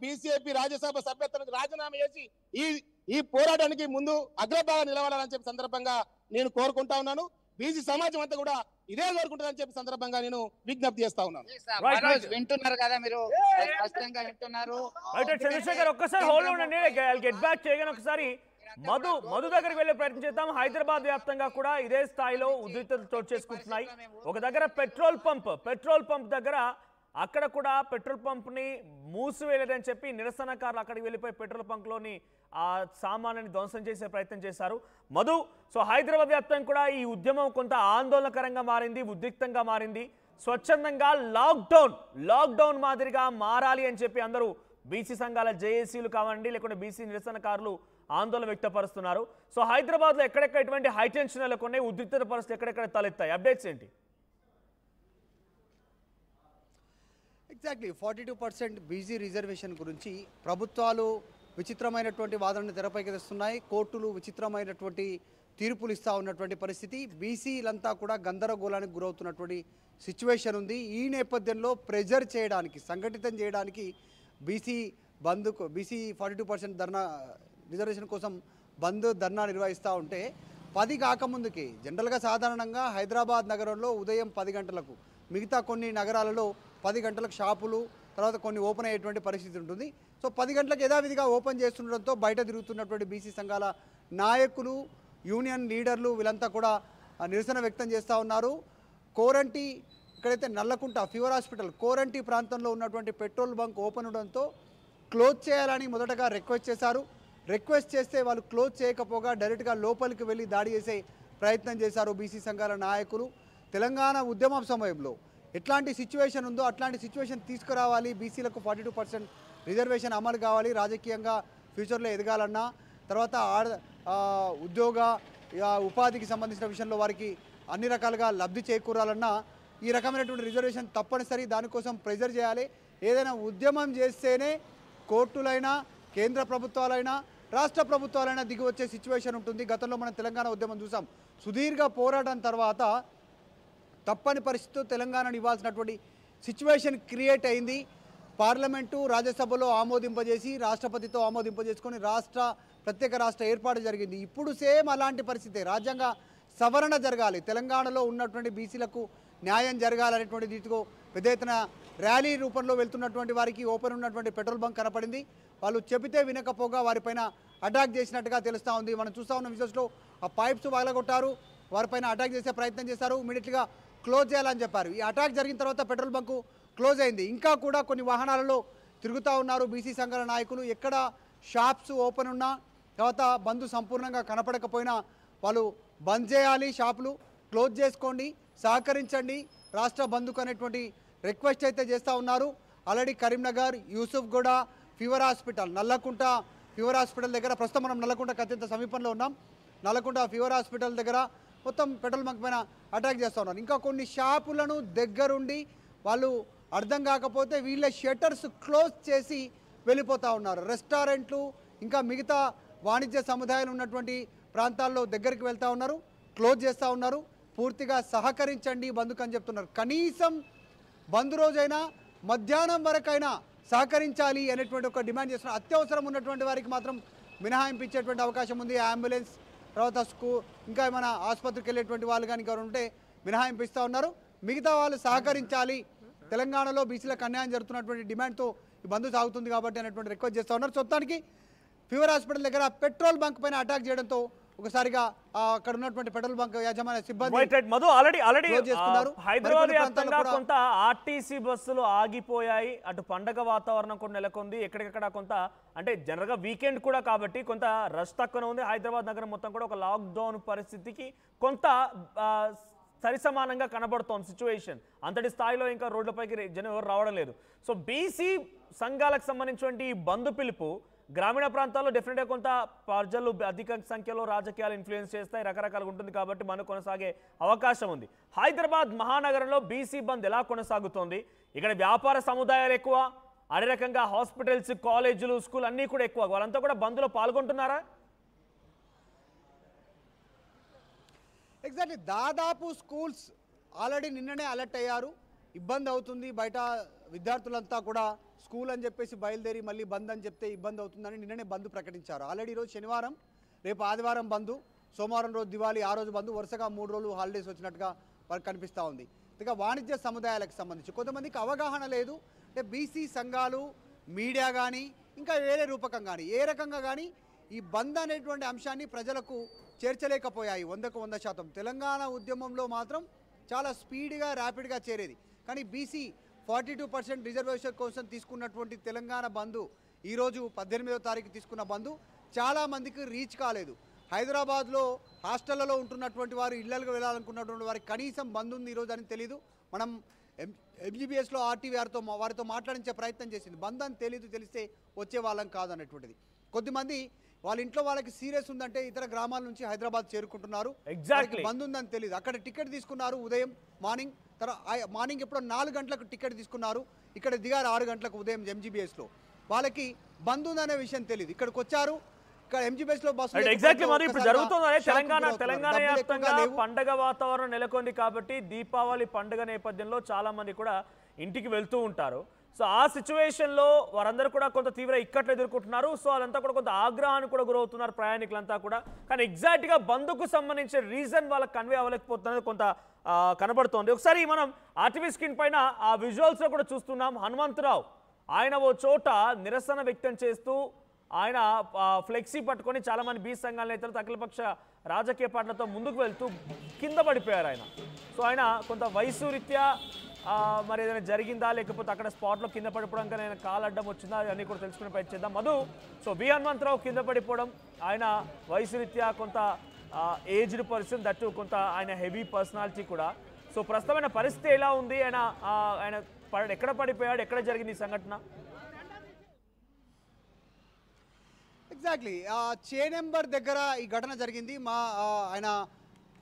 బీసీఏపీ రాజ్యసభ సభ్యత్వానికి రాజీనామా చేసి ఈ ఈ పోరాటానికి ముందు అగ్రభాగా నిలవాలని చెప్పి సందర్భంగా నేను కోరుకుంటా ఉన్నాను. బీసీ సమాజం అంతా కూడా ఇదే కోరుకుంటుందని చెప్పి సందర్భంగా నేను విజ్ఞప్తి చేస్తా ఉన్నాను. వింటున్నారు కదా మీరు, స్పష్టంగా వింటున్నారు. చంద్రశేఖర్ ఒక్కసారి హోల్డ్ ఉండండి, గెట్ బ్యాక్ చేయగానే ఒకసారి మధు దగ్గరికి వెళ్లే ప్రయత్నం చేద్దాం. హైదరాబాద్ వ్యాప్తంగా కూడా ఇదే స్థాయిలో ఉద్రిక్తతలు చోటు చేసుకుంటున్నాయి. ఒక దగ్గర పెట్రోల్ పంప్ దగ్గర అక్కడ కూడా పెట్రోల్ పంప్ ని మూసివేయలేదని చెప్పి నిరసనకారులు అక్కడికి వెళ్ళిపోయి పెట్రోల్ పంప్ లోని ఆ సామాన్యాన్ని ధ్వంసం చేసే ప్రయత్నం చేశారు. మధు, సో హైదరాబాద్ వ్యాప్తంగా కూడా ఈ ఉద్యమం కొంత ఆందోళనకరంగా మారింది, ఉద్రిక్తంగా మారింది. స్వచ్ఛందంగా లాక్డౌన్ మాదిరిగా మారాలి అని చెప్పి అందరూ బీసీ సంఘాల జేఏసీలు కావండి, లేకుంటే బీసీ నిరసనకారులు ఆందోళన వ్యక్తపరుస్తున్నారు. సో హైదరాబాద్ లో ఎక్కడెక్కడ ఇటువంటి హైటెన్షన్ నెలకొన్నాయి, ఉద్రిక్తత పరిస్థితులు ఎక్కడెక్కడ తలెత్తాయి, అప్డేట్స్ ఏంటి? ఎగ్జాక్ట్లీ 42% బీసీ రిజర్వేషన్ గురించి ప్రభుత్వాలు విచిత్రమైనటువంటి వాదనను తెరపైకి తెస్తున్నాయి. కోర్టులు విచిత్రమైనటువంటి తీర్పులు ఇస్తూ ఉన్నటువంటి పరిస్థితి. బీసీలంతా కూడా గందరగోళానికి గురవుతున్నటువంటి సిచ్యువేషన్ ఉంది. ఈ నేపథ్యంలో ప్రెజర్ చేయడానికి, సంఘటితం చేయడానికి బీసీ 42% ధర్నా రిజర్వేషన్ కోసం బంద్ ధర్నా నిర్వహిస్తూ ఉంటే 10 కాకముందుకి జనరల్గా సాధారణంగా హైదరాబాద్ నగరంలో ఉదయం 10 గంటలకు, మిగతా కొన్ని నగరాలలో 10 గంటలకు షాపులు, తర్వాత కొన్ని ఓపెన్ అయ్యేటువంటి పరిస్థితి ఉంటుంది. సో 10 గంటలకు యథావిధిగా ఓపెన్ చేస్తుండడంతో బయట తిరుగుతున్నటువంటి బీసీ సంఘాల నాయకులు, యూనియన్ లీడర్లు వీళ్ళంతా కూడా నిరసన వ్యక్తం చేస్తూ ఉన్నారు. కోరంటి, ఇక్కడైతే నల్లకుంట ఫీవర్ హాస్పిటల్ కోరంటి ప్రాంతంలో ఉన్నటువంటి పెట్రోల్ బంక్ ఓపెన్ ఉండడంతో క్లోజ్ చేయాలని మొదటగా రిక్వెస్ట్ చేశారు. రిక్వెస్ట్ చేస్తే వాళ్ళు క్లోజ్ చేయకపోగా డైరెక్ట్గా లోపలికి వెళ్ళి దాడి చేసే ప్రయత్నం చేశారు బీసీ సంఘాల నాయకులు. తెలంగాణ ఉద్యమం సమయంలో ఎట్లాంటి సిచ్యువేషన్ ఉందో అట్లాంటి సిచ్యువేషన్ తీసుకురావాలి, బీసీలకు 42% రిజర్వేషన్ అమలు కావాలి, రాజకీయంగా ఫ్యూచర్లో ఎదగాలన్నా, తర్వాత ఉద్యోగ ఉపాధికి సంబంధించిన విషయంలో వారికి అన్ని రకాలుగా లబ్ధి చేకూరాలన్నా ఈ రకమైనటువంటి రిజర్వేషన్ తప్పనిసరి. దానికోసం ప్రెజర్ చేయాలి. ఏదైనా ఉద్యమం చేస్తేనే కోర్టులైనా, కేంద్ర ప్రభుత్వాలైనా, రాష్ట్ర ప్రభుత్వాలైనా దిగి వచ్చే సిచ్యువేషన్ ఉంటుంది. గతంలో మనం తెలంగాణ ఉద్యమం చూసాం. సుదీర్ఘ పోరాటం తర్వాత తప్పని పరిస్థితితో తెలంగాణను ఇవ్వాల్సినటువంటి సిచ్యువేషన్ క్రియేట్ అయింది. పార్లమెంటు రాజ్యసభలో ఆమోదింపజేసి, రాష్ట్రపతితో ఆమోదింపజేసుకొని ప్రత్యేక రాష్ట్ర ఏర్పాటు జరిగింది. ఇప్పుడు సేమ్ అలాంటి పరిస్థితే. రాజ్యాంగ సవరణ జరగాలి, తెలంగాణలో ఉన్నటువంటి బీసీలకు న్యాయం జరగాలనేటువంటి రీతిలో పెద్ద ఎత్తున ర్యాలీ రూపంలో వెళ్తున్నటువంటి వారికి ఓపెన్ ఉన్నటువంటి పెట్రోల్ బంక్ కనపడింది. వాళ్ళు చెబితే వినకపోగా వారిపైన అటాక్ చేసినట్టుగా తెలుస్తూ ఉంది. మనం చూస్తూ ఉన్న విజువల్స్లో ఆ పైప్స్ వగలగొట్టారు, వారిపైన అటాక్ చేసే ప్రయత్నం చేశారు. ఇమీడియట్గా క్లోజ్ చేయాలని చెప్పారు. ఈ అటాక్ జరిగిన తర్వాత పెట్రోల్ బంకు క్లోజ్ అయింది. ఇంకా కూడా కొన్ని వాహనాలలో తిరుగుతూ ఉన్నారు బీసీ సంఘాల నాయకులు. ఎక్కడ షాప్స్ ఓపెన్ ఉన్నా, తర్వాత బంద్ సంపూర్ణంగా కనపడకపోయినా వాళ్ళు బంద్ చేయాలి, షాపులు క్లోజ్ చేసుకోండి, సహకరించండి రాష్ట్ర బంద్కు అనేటువంటి రిక్వెస్ట్ అయితే చేస్తూ ఉన్నారు. Already Karimnagar, Yousufguda, fever hospital, Nallakunta fever hospital దగ్గర, ప్రస్తుతం మనం నల్లకుంటకు అత్యంత సమీపంలో ఉన్నాం. నల్లకుంట ఫీవర్ హాస్పిటల్ దగ్గర మొత్తం పెట్రోల్ బంక్ పైన అటాక్ చేస్తూ ఉన్నారు. ఇంకా కొన్ని షాపులను దగ్గరుండి వాళ్ళు అర్థం కాకపోతే వీళ్ళ షట్టర్స్ క్లోజ్ చేసి వెళ్ళిపోతూ ఉన్నారు. రెస్టారెంట్లు, ఇంకా మిగతా వాణిజ్య సముదాయాలు ఉన్నటువంటి ప్రాంతాల్లో దగ్గరికి వెళ్తూ ఉన్నారు, క్లోజ్ చేస్తూ ఉన్నారు. పూర్తిగా సహకరించండి బంద్కు అని చెప్తున్నారు. కనీసం బంద్ రోజైనా మధ్యాహ్నం వరకైనా సహకరించాలి అనేటువంటి ఒక డిమాండ్ చేస్తున్నారు. అత్యవసరం ఉన్నటువంటి వారికి మాత్రం మినహాయింపు ఇచ్చేటువంటి అవకాశం ఉంది. అంబులెన్స్, తర్వాత ఇంకా ఏమైనా ఆసుపత్రికి వెళ్ళేటువంటి వాళ్ళు కానీ ఎవరు ఉంటే మినహాయింపు ఇస్తూ ఉన్నారు. మిగతా వాళ్ళు సహకరించాలి, తెలంగాణలో బీసీలకు అన్యాయం జరుగుతున్నటువంటి డిమాండ్తో ఈ బంద్ సాగుతుంది కాబట్టి అనేటువంటి రిక్వెస్ట్ చేస్తూ ఉన్నారు. మొత్తానికి ఫీవర్ హాస్పిటల్ దగ్గర పెట్రోల్ బంక్ పైన అటాక్ చేయడంతో ఒకసారిగా అక్కడ ఉన్నటువంటి పెట్రోల్ బంక్ యాజమాన్య సిబ్బంది హైదరాబాద్ వ్యాప్తంగా కొంత ఆర్టీసీ బస్సులు ఆగిపోయాయి. అటు పండగ వాతావరణం కూడా నెలకొంది. ఎక్కడికక్కడ కొంత, అంటే జనరల్గా వీకెండ్ కూడా కాబట్టి కొంత రష్ తక్కువ ఉంది. హైదరాబాద్ నగరం మొత్తం కూడా ఒక లాక్డౌన్ పరిస్థితికి కొంత సరిసమానంగా కనబడుతోంది సిచ్యువేషన్. అంతటి స్థాయిలో ఇంకా రోడ్లపైకి జనం ఎవరు రావడం లేదు. సో బీసీ సంఘాలకు సంబంధించినటువంటి బంధు పిలుపు గ్రామీణ ప్రాంతాల్లో డెఫినెట్గా కొంత ప్రజలు అధిక సంఖ్యలో రాజకీయాలు ఇన్ఫ్లుయెన్స్ చేస్తాయి, రకరకాలుగా ఉంటుంది కాబట్టి మనం కొనసాగే అవకాశం ఉంది. హైదరాబాద్ మహానగరంలో బీసీ బంద్ ఎలా కొనసాగుతోంది? ఇక్కడ వ్యాపార సముదాయాలు ఎక్కువ, అదే రకంగా హాస్పిటల్స్, కాలేజీలు, స్కూల్ అన్నీ కూడా ఎక్కువ. వాళ్ళంతా కూడా బంద్లో పాల్గొంటున్నారా? ఎగ్జాక్ట్లీ దాదాపు స్కూల్స్ ఆల్రెడీ నిన్ననే అలర్ట్ అయ్యారు. ఇబ్బంది అవుతుంది, బయట విద్యార్థులంతా కూడా స్కూల్ అని చెప్పేసి బయలుదేరి మళ్ళీ బంద్ అని చెప్తే ఇబ్బంది అవుతుందని నిన్ననే బంద్ ప్రకటించారు. ఆల్రెడీ ఈరోజు శనివారం, రేపు ఆదివారం బంద్, సోమవారం రోజు దివాళీ, ఆ రోజు బంద్, వరుసగా 3 రోజులు హాలిడేస్ వచ్చినట్టుగా మనకు కనిపిస్తూ ఉంది. ఇక వాణిజ్య సముదాయాలకు సంబంధించి కొంతమందికి అవగాహన లేదు. అంటే బీసీ సంఘాలు, మీడియా కానీ ఇంకా వేరే రూపకం కానీ ఏ రకంగా కానీ ఈ బంద్ అనేటువంటి అంశాన్ని ప్రజలకు చేర్చలేకపోయాయి 100కు 100%. తెలంగాణ ఉద్యమంలో మాత్రం చాలా స్పీడ్గా ర్యాపిడ్గా చేరేది. కానీ బీసీ 42% రిజర్వేషన్ కోసం తీసుకున్నటువంటి తెలంగాణ బంధు ఈరోజు 18వ తారీఖు తీసుకున్న బంధు చాలామందికి రీచ్ కాలేదు. హైదరాబాద్లో హాస్టళ్లలో ఉంటున్నటువంటి వారు ఇళ్లకు వెళ్ళాలనుకున్నటువంటి వారికి కనీసం బంద్ ఉంది ఈరోజు అని తెలీదు. మనం ఎంజీబీఎస్లో ఆర్టీవీ వారితో మాట్లాడించే ప్రయత్నం చేసింది. బంద్ అని తెలిస్తే వచ్చే వాళ్ళం కాదు అనేటువంటిది. కొద్దిమంది వాళ్ళ ఇంట్లో వాళ్ళకి సీరియస్ ఉందంటే ఇతర గ్రామాల నుంచి హైదరాబాద్ చేరుకుంటున్నారు. బంద్ ఉందని తెలియదు. అక్కడ టికెట్ తీసుకున్నారు ఉదయం మార్నింగ్ ఎప్పుడో 4 గంటలకు టికెట్ తీసుకున్నారు. ఇక్కడ దిగారు 6 గంటలకు ఉదయం ఎంజీబీఎస్లో. వాళ్ళకి బంద్ ఉందనే విషయం తెలియదు. ఇక్కడికి వచ్చారు. ఇక్కడ ఎంజీబీఎస్లో బస్సు ఎగ్జాక్ట్లీ మరి ఇప్పుడు జరుగుతుంది. తెలంగాణ వ్యాప్తంగా పండగ వాతావరణం నెలకొంది కాబట్టి దీపావళి పండుగ నేపథ్యంలో చాలా మంది కూడా ఇంటికి వెళ్తూ ఉంటారు. సో ఆ సిచ్యువేషన్లో వారందరూ కూడా కొంత తీవ్ర ఇక్కట్లు ఎదుర్కొంటున్నారు. సో అదంతా కూడా కొంత ఆగ్రహానికి కూడా గురవుతున్నారు ప్రయాణికులంతా కూడా. కానీ ఎగ్జాక్ట్గా బంద్కు సంబంధించిన రీజన్ వాళ్ళకి కన్వే అవ్వలేకపోతున్నది కొంత కనబడుతోంది. ఒకసారి మనం ఆర్టీవీ స్క్రీన్ పైన ఆ విజువల్స్లో కూడా చూస్తున్నాం. హనుమంతరావు ఆయన ఓ చోట నిరసన వ్యక్తం చేస్తూ ఆయన ఫ్లెక్సీ పట్టుకొని చాలామంది బీసీ సంఘాల నేతలు అఖిలపక్ష రాజకీయ పార్టీలతో ముందుకు వెళ్తూ కింద పడిపోయారు ఆయన. సో ఆయన కొంత వయసు రీత్యా మరి ఏదైనా జరిగిందా లేకపోతే అక్కడ స్పాట్లో కింద పడిపోవడానికి ఆయన కాలు అడ్డం వచ్చిందా అన్నీ కూడా తెలుసుకునే ప్రయత్నం చేద్దాం. మధు, సో వి హనుమంతరావు కింద పడిపోవడం, ఆయన వయసు రీత్యా కొంత ఏజ్డ్ పర్సన్, దట్టు కొంత ఆయన హెవీ పర్సనాలిటీ కూడా. సో ప్రస్తుతమైన పరిస్థితి ఎలా ఉంది? ఆయన ఎక్కడ పడిపోయాడు, ఎక్కడ జరిగింది ఈ సంఘటన? ఎగ్జాక్ట్లీ చేనెంబర్ దగ్గర ఈ ఘటన జరిగింది. ఆయన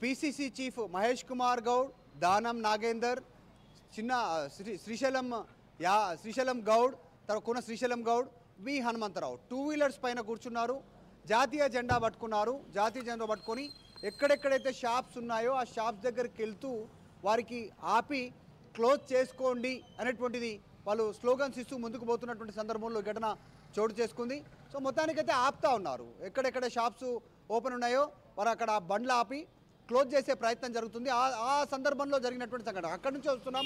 పిసిసి చీఫ్ మహేష్ కుమార్ గౌడ్, దానం నాగేందర్, శ్రీశైలం గౌడ్, కూన శ్రీశైలం గౌడ్, వి హనుమంతరావు 2 వీలర్స్ పైన కూర్చున్నారు. జాతీయ జెండా పట్టుకున్నారు. జాతీయ జెండా పట్టుకొని ఎక్కడెక్కడైతే షాప్స్ ఉన్నాయో ఆ షాప్స్ దగ్గరికి వెళ్తూ వారికి ఆపి క్లోజ్ చేసుకోండి అనేటువంటిది వాళ్ళు స్లోగన్స్ ఇస్తూ ముందుకు పోతున్నటువంటి సందర్భంలో ఘటన చోటు చేసుకుంది. సో మొత్తానికైతే ఆపుతా ఉన్నారు. ఎక్కడెక్కడ షాప్స్ ఓపెన్ ఉన్నాయో వారు అక్కడ బండ్లు ఆపి క్లోజ్ చేసే ప్రయత్నం జరుగుతుంది. ఆ సందర్భంలో జరిగినటువంటి సంఘటన. అక్కడి నుంచి వస్తున్నాం.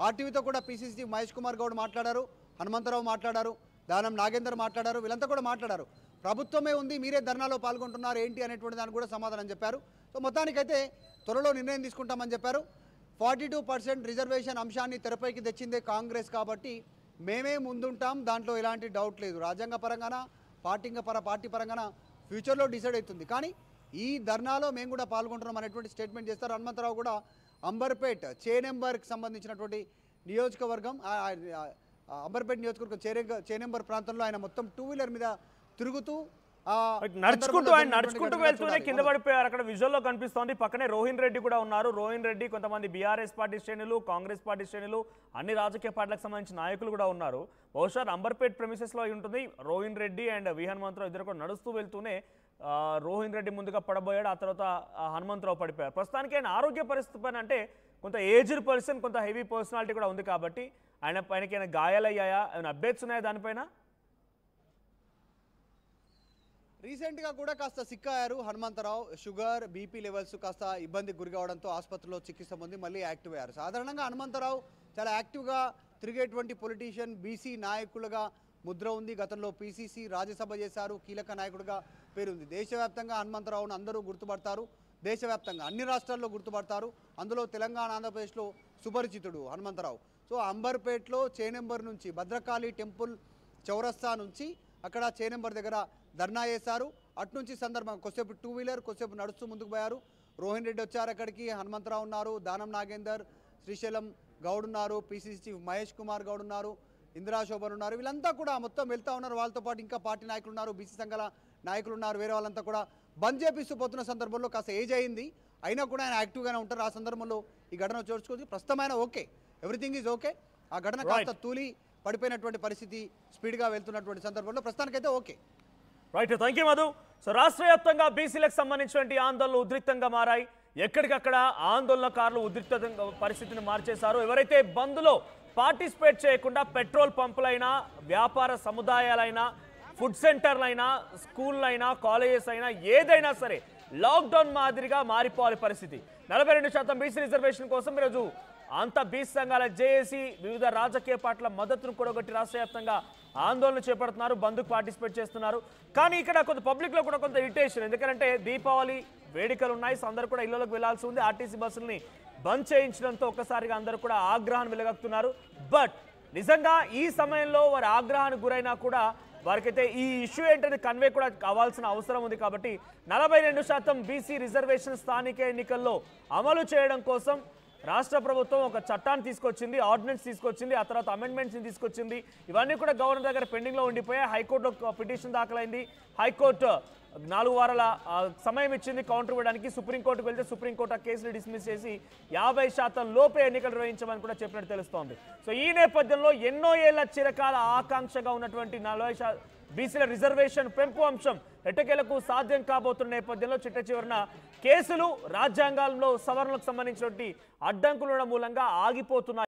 ఆర్టీవీతో కూడా పిసిసి మహేష్ కుమార్ గౌడ్ మాట్లాడారు, హనుమంతరావు మాట్లాడారు, దానం నాగేందర్ మాట్లాడారు, వీళ్ళంతా కూడా మాట్లాడారు. ప్రభుత్వమే ఉంది, మీరే ధర్నాలో పాల్గొంటున్నారు ఏంటి అనేటువంటి దానికి కూడా సమాధానం చెప్పారు. సో మొత్తానికైతే త్వరలో నిర్ణయం తీసుకుంటామని చెప్పారు. 42% రిజర్వేషన్ అంశాన్ని తెరపైకి తెచ్చిందే కాంగ్రెస్ కాబట్టి మేమే ముందుంటాం, దాంట్లో ఎలాంటి డౌట్ లేదు. రాజ్యాంగ పరంగాన పార్టీ పరంగాన ఫ్యూచర్లో డిసైడ్ అవుతుంది. కానీ ఈ ధర్నాలో మేము కూడా పాల్గొంటున్నాం అనేటువంటి స్టేట్మెంట్ చేస్తారు. హనుమంతరావు కూడా అంబర్పేట్ చేనెంబర్కి సంబంధించినటువంటి నియోజకవర్గం, అంబర్పేట్ నియోజకవర్గం చేనెంబర్ ప్రాంతంలో ఆయన మొత్తం 2 వీలర్ మీద తిరుగుతూ నడుచుకుంటూ వెళ్తూనే కింద పడిపోయారు. అక్కడ విజువల్లో కనిపిస్తోంది. పక్కనే రోహిన్ రెడ్డి కూడా ఉన్నారు. రోహిన్ రెడ్డి, కొంతమంది బీఆర్ఎస్ పార్టీ శ్రేణులు, కాంగ్రెస్ పార్టీ శ్రేణులు, అన్ని రాజకీయ పార్టీలకు సంబంధించిన నాయకులు కూడా ఉన్నారు. బహుశా అంబర్పేట్ ప్రెమిసెస్లో ఉంటుంది. రోహిన్ రెడ్డి అండ్ వి హనుమంతరావు ఇద్దరు కూడా నడుస్తూ వెళ్తూనే రోహిన్ రెడ్డి ముందుగా పడబోయాడు. ఆ తర్వాత హనుమంతరావు పడిపోయారు. ప్రస్తుతానికి ఆయన ఆరోగ్య పరిస్థితి పైన అంటే కొంత ఏజ్డ్ పర్సన్, కొంత హెవీ పర్సనాలిటీ కూడా ఉంది కాబట్టి ఆయనకి ఏమైనా గాయాలయ్యాయా, ఏమైనా అప్డేట్స్ ఉన్నాయా దానిపైన? రీసెంట్గా కూడా కాస్త సిక్కారు హనుమంతరావు. షుగర్, బీపీ లెవెల్స్ కాస్త ఇబ్బందికి గురి కావడంతో ఆసుపత్రిలో చికిత్స పొంది మళ్ళీ యాక్టివ్ అయ్యారు. సాధారణంగా హనుమంతరావు చాలా యాక్టివ్గా తిరిగేటువంటి పొలిటీషియన్, బీసీ నాయకులుగా ముద్ర ఉంది. గతంలో పిసిసి రాజ్యసభ చేశారు, కీలక నాయకుడిగా పేరుంది. దేశవ్యాప్తంగా హనుమంతరావును అందరూ గుర్తుపడతారు. దేశవ్యాప్తంగా అన్ని రాష్ట్రాల్లో గుర్తుపడతారు. అందులో తెలంగాణ, ఆంధ్రప్రదేశ్లో సుపరిచితుడు హనుమంతరావు. సో అంబర్పేట్లో చేనెంబర్ నుంచి భద్రకాళి టెంపుల్ చౌరస్తా నుంచి అక్కడ చేనెంబర్ దగ్గర ధర్నా చేశారు. అట్నుంచి సందర్భం కొద్దిసేపు 2 వీలర్, కొద్దిసేపు నడుస్తూ ముందుకు పోయారు. రోహిన్ రెడ్డి వచ్చారు అక్కడికి, హనుమంతరావు ఉన్నారు, దానం నాగేందర్, శ్రీశైలం గౌడ్ ఉన్నారు, పిసిసి చీఫ్ మహేష్ కుమార్ గౌడ్ ఉన్నారు, ఇందిరా శోభన్ ఉన్నారు. వీళ్ళంతా కూడా మొత్తం వెళ్తూ ఉన్నారు. వాళ్ళతో పాటు ఇంకా పార్టీ నాయకులు ఉన్నారు, బీసీ సంఘాల నాయకులు ఉన్నారు. వేరే వాళ్ళంతా కూడా బంద్ చేపిస్తూ పోతున్న సందర్భంలో కాస్త ఏజ్ అయింది, అయినా కూడా ఆయన యాక్టివ్గానే ఉంటారు. ఆ సందర్భంలో ఈ ఘటన చోటుకోవచ్చు. ప్రస్తుతం ఆయన ఓకే, ఎవ్రీథింగ్ ఈజ్ ఓకే. ఆ ఘటన కాస్త తూలి పడిపోయినటువంటి పరిస్థితి, స్పీడ్గా వెళ్తున్నటువంటి సందర్భంలో ప్రస్తుతానికైతే okay. Right, thank you Madhu. So రాష్ట్ర వ్యాప్తంగా బీసీలకు సంబంధించినటువంటి ఆందోళనలు ఉద్రిక్తంగా మారాయి. ఎక్కడికక్కడ ఆందోళనకారులు ఉద్రిక్త పరిస్థితిని మార్చేశారు. ఎవరైతే బంద్లో పార్టిసిపేట్ చేయకుండా పెట్రోల్ పంపులైనా వ్యాపార సముదాయాలైనా ఫుడ్ సెంటర్లైనా స్కూళ్ళైనా కాలేజెస్ అయినా ఏదైనా సరే లాక్డౌన్ మాదిరిగా మారిపోవాలి పరిస్థితి. 42% బీసీ రిజర్వేషన్ కోసం ఈరోజు అంత బీసీ సంఘాల జేఏసీ వివిధ రాజకీయ పార్టీల మద్దతును కూడగొట్టి రాష్ట్ర వ్యాప్తంగా ఆందోళన చేపడుతున్నారు, బంద్కు పార్టిసిపేట్ చేస్తున్నారు. కానీ ఇక్కడ కొంత పబ్లిక్లో కూడా కొంత ఇరిటేషన్, ఎందుకంటే దీపావళి వేడుకలు ఉన్నాయి, అందరూ కూడా ఇళ్లలోకి వెళ్లాల్సి ఉంది. ఆర్టీసీ బస్సుల్ని బంద్ చేయించడంతో ఒక్కసారిగా అందరూ కూడా ఆగ్రహాన్ని వెలగక్కుతున్నారు. బట్ నిజంగా ఈ సమయంలో వారి ఆగ్రహానికి గురైనా కూడా వారికైతే ఈ ఇష్యూ ఏంటనేది కన్వే కూడా కావాల్సిన అవసరం ఉంది. కాబట్టి 42% బీసీ రిజర్వేషన్ స్థానిక ఎన్నికల్లో అమలు చేయడం కోసం రాష్ట్ర ప్రభుత్వం ఒక చట్టాన్ని తీసుకొచ్చింది, ఆర్డినెన్స్ తీసుకొచ్చింది, ఆ తర్వాత అమెండ్మెంట్స్ని తీసుకొచ్చింది. ఇవన్నీ కూడా గవర్నర్ దగ్గర పెండింగ్లో ఉండిపోయాయి. హైకోర్టులో పిటిషన్ దాఖలైంది. హైకోర్టు 4 వారాల సమయం ఇచ్చింది కౌంటర్ ఇవ్వడానికి. సుప్రీంకోర్టుకు వెళ్తే సుప్రీంకోర్టు ఆ కేసుని డిస్మిస్ చేసి 50% లోపే ఎన్నికలు నిర్వహించమని కూడా చెప్పినట్టు తెలుస్తోంది. సో ఈ నేపథ్యంలో ఎన్నో ఏళ్ల చిరకాల ఆకాంక్షగా ఉన్నటువంటి 40% బీసీల రిజర్వేషన్ పెంపు అంశం ఎట్టకేలకు సాధ్యం కాబోతున్న నేపథ్యంలో చిట్ట చివరన కేసులు రాజ్యాంగంలో సవరణలకు సంబంధించినటువంటి అడ్డంకుల మూలంగా ఆగిపోతున్నాయి.